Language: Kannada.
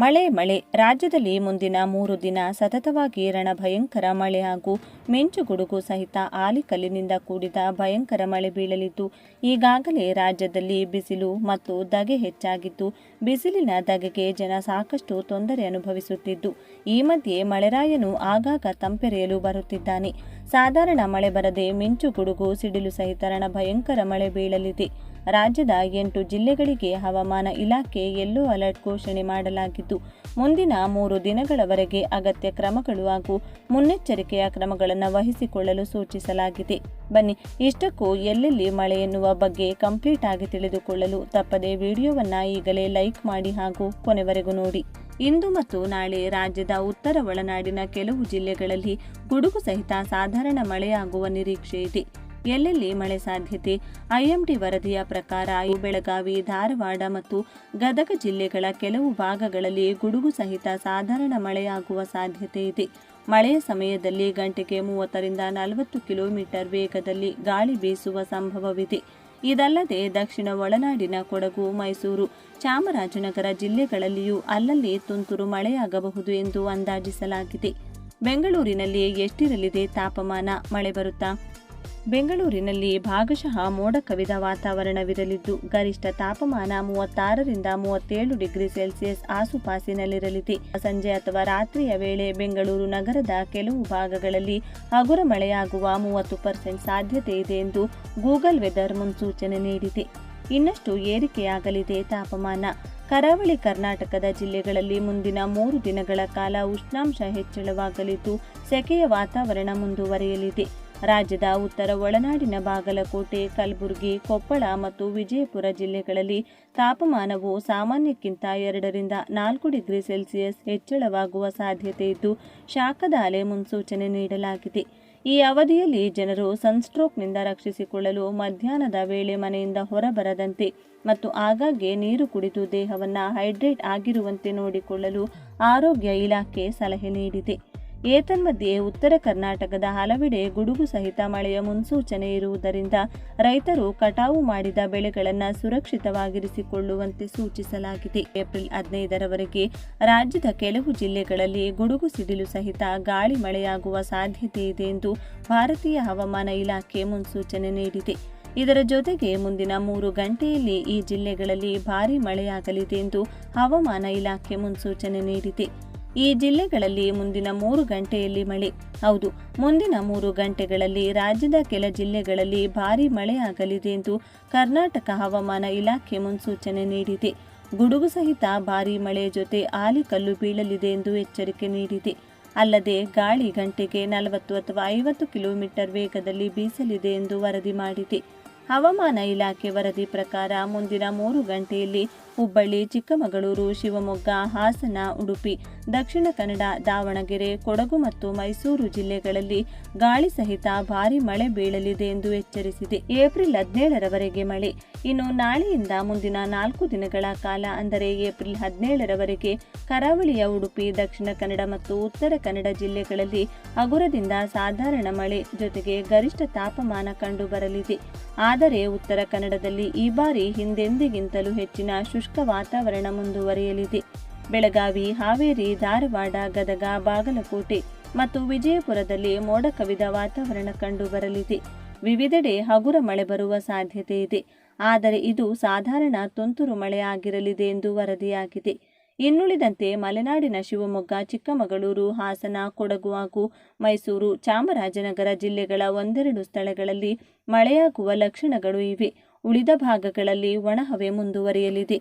ಮಳೆ ರಾಜ್ಯದಲ್ಲಿ ಮುಂದಿನ 3 ದಿನ ಸತತವಾಗಿ ರಣಭಯಂಕರ ಮಳೆ ಹಾಗೂ ಮಿಂಚು ಗುಡುಗು ಸಹಿತ ಆಲಿಕಲ್ಲಿನಿಂದ ಕೂಡಿದ ಭಯಂಕರ ಮಳೆ ಬೀಳಲಿದ್ದು, ಈಗಾಗಲೇ ರಾಜ್ಯದಲ್ಲಿ ಬಿಸಿಲು ಮತ್ತು ಧಗೆ ಹೆಚ್ಚಾಗಿದ್ದು, ಬಿಸಿಲಿನ ಧಗೆಗೆ ಜನ ಸಾಕಷ್ಟು ತೊಂದರೆ ಅನುಭವಿಸುತ್ತಿದ್ದು, ಈ ಮಧ್ಯೆ ಮಳೆರಾಯನು ಆಗಾಗ ತಂಪೆರೆಯಲು ಬರುತ್ತಿದ್ದಾನೆ. ಸಾಧಾರಣ ಮಳೆ ಬರದೆ ಮಿಂಚು ಗುಡುಗು ಸಿಡಿಲು ಸಹಿತ ರಣಭಯಂಕರ ಮಳೆ ಬೀಳಲಿದೆ. ರಾಜ್ಯದ 8 ಜಿಲ್ಲೆಗಳಿಗೆ ಹವಾಮಾನ ಇಲಾಖೆ ಯೆಲ್ಲೋ ಅಲರ್ಟ್ ಘೋಷಣೆ ಮಾಡಲಾಗಿದ್ದು, ಮುಂದಿನ 3 ದಿನಗಳವರೆಗೆ ಅಗತ್ಯ ಕ್ರಮಗಳು ಹಾಗೂ ಮುನ್ನೆಚ್ಚರಿಕೆಯ ಕ್ರಮಗಳನ್ನು ವಹಿಸಿಕೊಳ್ಳಲು ಸೂಚಿಸಲಾಗಿದೆ. ಬನ್ನಿ, ಇಷ್ಟಕ್ಕೂ ಎಲ್ಲೆಲ್ಲಿ ಮಳೆ ಎನ್ನುವ ಬಗ್ಗೆ ಕಂಪ್ಲೀಟ್ ಆಗಿ ತಿಳಿದುಕೊಳ್ಳಲು ತಪ್ಪದೆ ವಿಡಿಯೋವನ್ನು ಈಗಲೇ ಲೈಕ್ ಮಾಡಿ ಹಾಗೂ ಕೊನೆವರೆಗೂ ನೋಡಿ. ಇಂದು ಮತ್ತು ನಾಳೆ ರಾಜ್ಯದ ಉತ್ತರ ಒಳನಾಡಿನ ಕೆಲವು ಜಿಲ್ಲೆಗಳಲ್ಲಿ ಗುಡುಗು ಸಹಿತ ಸಾಧಾರಣ ಮಳೆಯಾಗುವ ನಿರೀಕ್ಷೆ ಇದೆ. ಎಲ್ಲೆಲ್ಲಿ ಮಳೆ ಸಾಧ್ಯತೆ? ಐಎಂಡಿ ವರದಿಯ ಪ್ರಕಾರ ಬೆಳಗಾವಿ, ಧಾರವಾಡ ಮತ್ತು ಗದಗ ಜಿಲ್ಲೆಗಳ ಕೆಲವು ಭಾಗಗಳಲ್ಲಿ ಗುಡುಗು ಸಹಿತ ಸಾಧಾರಣ ಮಳೆಯಾಗುವ ಸಾಧ್ಯತೆ ಇದೆ. ಮಳೆಯ ಸಮಯದಲ್ಲಿ ಗಂಟೆಗೆ 30ರಿಂದ 40 ಕಿಲೋಮೀಟರ್ ವೇಗದಲ್ಲಿ ಗಾಳಿ ಬೀಸುವ ಸಂಭವವಿದೆ. ಇದಲ್ಲದೆ ದಕ್ಷಿಣ ಒಳನಾಡಿನ ಕೊಡಗು, ಮೈಸೂರು, ಚಾಮರಾಜನಗರ ಜಿಲ್ಲೆಗಳಲ್ಲಿಯೂ ಅಲ್ಲಲ್ಲಿ ತುಂತುರು ಮಳೆಯಾಗಬಹುದು ಎಂದು ಅಂದಾಜಿಸಲಾಗಿದೆ. ಬೆಂಗಳೂರಿನಲ್ಲಿ ಎಷ್ಟಿರಲಿದೆ ತಾಪಮಾನ? ಮಳೆ ಬರುತ್ತಾ? ಬೆಂಗಳೂರಿನಲ್ಲಿ ಭಾಗಶಃ ಮೋಡ ಕವಿದ ವಾತಾವರಣವಿರಲಿದ್ದು, ಗರಿಷ್ಠ ತಾಪಮಾನ 36ರಿಂದ 37 ಡಿಗ್ರಿ ಸೆಲ್ಸಿಯಸ್ ಆಸುಪಾಸಿನಲ್ಲಿರಲಿದೆ. ಸಂಜೆ ಅಥವಾ ರಾತ್ರಿಯ ವೇಳೆ ಬೆಂಗಳೂರು ನಗರದ ಕೆಲವು ಭಾಗಗಳಲ್ಲಿ ಹಗುರ ಮಳೆಯಾಗುವ 30% ಸಾಧ್ಯತೆ ಇದೆ ಎಂದು ಗೂಗಲ್ ವೆದರ್ ಮುನ್ಸೂಚನೆ ನೀಡಿದೆ. ಇನ್ನಷ್ಟು ಏರಿಕೆಯಾಗಲಿದೆ ತಾಪಮಾನ. ಕರಾವಳಿ ಕರ್ನಾಟಕದ ಜಿಲ್ಲೆಗಳಲ್ಲಿ ಮುಂದಿನ 3 ದಿನಗಳ ಕಾಲ ಉಷ್ಣಾಂಶ ಹೆಚ್ಚಳವಾಗಲಿದ್ದು, ಸೆಕೆಯ ವಾತಾವರಣ ಮುಂದುವರಿಯಲಿದೆ. ರಾಜ್ಯದ ಉತ್ತರ ಒಳನಾಡಿನ ಬಾಗಲಕೋಟೆ, ಕಲಬುರಗಿ, ಕೊಪ್ಪಳ ಮತ್ತು ವಿಜಯಪುರ ಜಿಲ್ಲೆಗಳಲ್ಲಿ ತಾಪಮಾನವು ಸಾಮಾನ್ಯಕ್ಕಿಂತ 2ರಿಂದ 4 ಡಿಗ್ರಿ ಸೆಲ್ಸಿಯಸ್ ಹೆಚ್ಚಳವಾಗುವ ಸಾಧ್ಯತೆ ಇದ್ದು, ಶಾಖದ ಅಲೆ ಮುನ್ಸೂಚನೆ ನೀಡಲಾಗಿದೆ. ಈ ಅವಧಿಯಲ್ಲಿ ಜನರು ಸನ್ಸ್ಟ್ರೋಕ್ನಿಂದ ರಕ್ಷಿಸಿಕೊಳ್ಳಲು ಮಧ್ಯಾಹ್ನದ ವೇಳೆ ಮನೆಯಿಂದ ಹೊರಬರದಂತೆ ಮತ್ತು ಆಗಾಗ್ಗೆ ನೀರು ಕುಡಿದು ದೇಹವನ್ನು ಹೈಡ್ರೇಟ್ ಆಗಿರುವಂತೆ ನೋಡಿಕೊಳ್ಳಲು ಆರೋಗ್ಯ ಇಲಾಖೆ ಸಲಹೆ ನೀಡಿದೆ. ಏತನ್ಮಧ್ಯೆ ಉತ್ತರ ಕರ್ನಾಟಕದ ಹಲವೆಡೆ ಗುಡುಗು ಸಹಿತ ಮಳೆಯ ಮುನ್ಸೂಚನೆ ಇರುವುದರಿಂದ ರೈತರು ಕಟಾವು ಮಾಡಿದ ಬೆಳೆಗಳನ್ನು ಸುರಕ್ಷಿತವಾಗಿರಿಸಿಕೊಳ್ಳುವಂತೆ ಸೂಚಿಸಲಾಗಿದೆ. ಏಪ್ರಿಲ್ 15ರವರೆಗೆ ರಾಜ್ಯದ ಕೆಲವು ಜಿಲ್ಲೆಗಳಲ್ಲಿ ಗುಡುಗು ಸಿಡಿಲು ಸಹಿತ ಗಾಳಿ ಮಳೆಯಾಗುವ ಸಾಧ್ಯತೆ ಇದೆ ಎಂದು ಭಾರತೀಯ ಹವಾಮಾನ ಇಲಾಖೆ ಮುನ್ಸೂಚನೆ ನೀಡಿದೆ. ಇದರ ಜೊತೆಗೆ ಮುಂದಿನ 3 ಗಂಟೆಯಲ್ಲಿ ಈ ಜಿಲ್ಲೆಗಳಲ್ಲಿ ಭಾರೀ ಮಳೆಯಾಗಲಿದೆ ಎಂದು ಹವಾಮಾನ ಇಲಾಖೆ ಮುನ್ಸೂಚನೆ ನೀಡಿದೆ. ಈ ಜಿಲ್ಲೆಗಳಲ್ಲಿ ಮುಂದಿನ 3 ಗಂಟೆಯಲ್ಲಿ ಮಳೆ. ಹೌದು, ಮುಂದಿನ 3 ಗಂಟೆಗಳಲ್ಲಿ ರಾಜ್ಯದ ಕೆಲ ಜಿಲ್ಲೆಗಳಲ್ಲಿ ಭಾರೀ ಮಳೆಯಾಗಲಿದೆ ಎಂದು ಕರ್ನಾಟಕ ಹವಾಮಾನ ಇಲಾಖೆ ಮುನ್ಸೂಚನೆ ನೀಡಿದೆ. ಗುಡುಗು ಸಹಿತ ಭಾರೀ ಮಳೆ ಜೊತೆ ಆಲಿಕಲ್ಲು ಬೀಳಲಿದೆ ಎಂದು ಎಚ್ಚರಿಕೆ ನೀಡಿದೆ. ಅಲ್ಲದೆ ಗಾಳಿ ಗಂಟೆಗೆ 40 ಅಥವಾ 50 ಕಿಲೋಮೀಟರ್ ವೇಗದಲ್ಲಿ ಬೀಸಲಿದೆ ಎಂದು ವರದಿ ಮಾಡಿದೆ. ಹವಾಮಾನ ಇಲಾಖೆ ವರದಿ ಪ್ರಕಾರ ಮುಂದಿನ 3 ಗಂಟೆಯಲ್ಲಿ ಹುಬ್ಬಳ್ಳಿ, ಚಿಕ್ಕಮಗಳೂರು, ಶಿವಮೊಗ್ಗ, ಹಾಸನ, ಉಡುಪಿ, ದಕ್ಷಿಣ ಕನ್ನಡ, ದಾವಣಗೆರೆ, ಕೊಡಗು ಮತ್ತು ಮೈಸೂರು ಜಿಲ್ಲೆಗಳಲ್ಲಿ ಗಾಳಿ ಸಹಿತ ಭಾರೀ ಮಳೆ ಬೀಳಲಿದೆ ಎಂದು ಎಚ್ಚರಿಸಿದೆ. ಏಪ್ರಿಲ್ 17ರವರೆಗೆ ಮಳೆ. ಇನ್ನು ನಾಳೆಯಿಂದ ಮುಂದಿನ 4 ದಿನಗಳ ಕಾಲ ಅಂದರೆ ಏಪ್ರಿಲ್ 17ರವರೆಗೆ ಕರಾವಳಿಯ ಉಡುಪಿ, ದಕ್ಷಿಣ ಕನ್ನಡ ಮತ್ತು ಉತ್ತರ ಕನ್ನಡ ಜಿಲ್ಲೆಗಳಲ್ಲಿ ಹಗುರದಿಂದ ಸಾಧಾರಣ ಮಳೆ ಜೊತೆಗೆ ಗರಿಷ್ಠ ತಾಪಮಾನ ಕಂಡುಬರಲಿದೆ. ಆದರೆ ಉತ್ತರ ಕನ್ನಡದಲ್ಲಿ ಈ ಬಾರಿ ಹಿಂದೆಂದಿಗಿಂತಲೂ ಹೆಚ್ಚಿನ ಶುಷ್ಕ ವಾತಾವರಣ ಮುಂದುವರಿಯಲಿದೆ. ಬೆಳಗಾವಿ, ಹಾವೇರಿ, ಧಾರವಾಡ, ಗದಗ, ಬಾಗಲಕೋಟೆ ಮತ್ತು ವಿಜಯಪುರದಲ್ಲಿ ಮೋಡ ಕವಿದ ವಾತಾವರಣ ಕಂಡುಬರಲಿದೆ. ವಿವಿಧೆಡೆ ಹಗುರ ಮಳೆ ಬರುವ ಸಾಧ್ಯತೆ ಇದೆ. ಆದರೆ ಇದು ಸಾಧಾರಣ ತುಂತುರು ಮಳೆ ಆಗಿರಲಿದೆ ಎಂದು ವರದಿಯಾಗಿದೆ. ಇನ್ನುಳಿದಂತೆ ಮಲೆನಾಡಿನ ಶಿವಮೊಗ್ಗ, ಚಿಕ್ಕಮಗಳೂರು, ಹಾಸನ, ಕೊಡಗು ಹಾಗೂ ಮೈಸೂರು, ಚಾಮರಾಜನಗರ ಜಿಲ್ಲೆಗಳ ಒಂದೆರಡು ಸ್ಥಳಗಳಲ್ಲಿ ಮಳೆಯಾಗುವ ಲಕ್ಷಣಗಳು ಇವೆ. ಉಳಿದ ಭಾಗಗಳಲ್ಲಿ ಒಣಹವೆ ಮುಂದುವರಿಯಲಿದೆ.